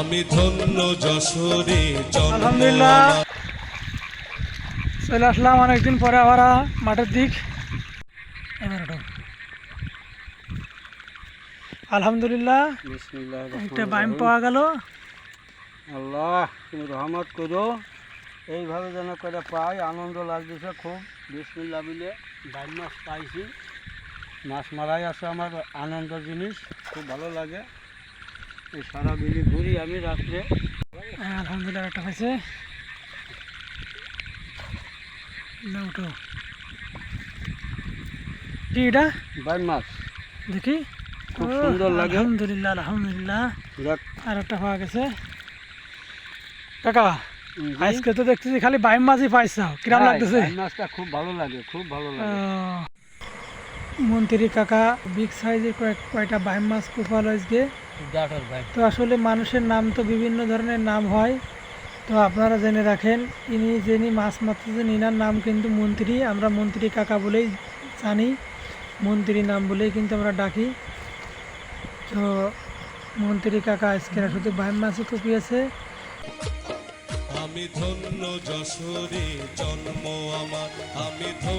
আমি ধন্য যশোরে জন্ম আলহামদুলিল্লাহ আমার। চলে আসলাম অনেকদিন পরে আবার মাঠের দিক। এবার ওঠো। আলহামদুলিল্লাহ বিসমিল্লাহির একটা রহমানির বাইম রহিম। পাওয়া গেল। আল্লাহ তুমি রহমত করো, এইভাবে যেন করে পাই, আনন্দ লাগতেছে খুব। বিসমিল্লাহ বলে বাইম মাছ পাইছি, মাছ মারাই আছে আমার আনন্দের জিনিস, খুব ভালো লাগে। এই সারা বিলি ঘুরি আমি রাত্রে। আলহামদুলিল্লাহ একটা হয়েছে। না উঠো কি এটা বাইম মাছ দেখি। খুব ও, সুন্দর লাগে। আলহামদুলিল্লাহ আলহামদুলিল্লাহ যাক, আর একটা পাওয়া গেছে। কাকা জি। আজকে তো দেখতেছি খালি বাইম মাছই পাইছাও, কিরাম হ্যাঁ, লাগতেছে? বাইম মাছটা খুব ভালো লাগে, খুব ভালো লাগে। মন্ত্রী কাকা বিগ সাইজের কয়টা বাইম মাছ কুপাল আজকে। জাটর ভাই, তো আসলে মানুষের নাম তো বিভিন্ন ধরনের নাম হয়, তো আপনারা জেনে রাখেন যিনি মাছ মারতেছেন ইনার নাম কিন্তু মন্ত্রী। আমরা মন্ত্রী কাকা বলেই জানি, মন্ত্রী নাম বলেই কিন্তু আমরা ডাকি। তো মন্ত্রী কাকা আজকে শুধু বাইম মাছই কুপিয়েছে। আমি ধন্য যশোরে জন্ম আমার। আমি ধন্য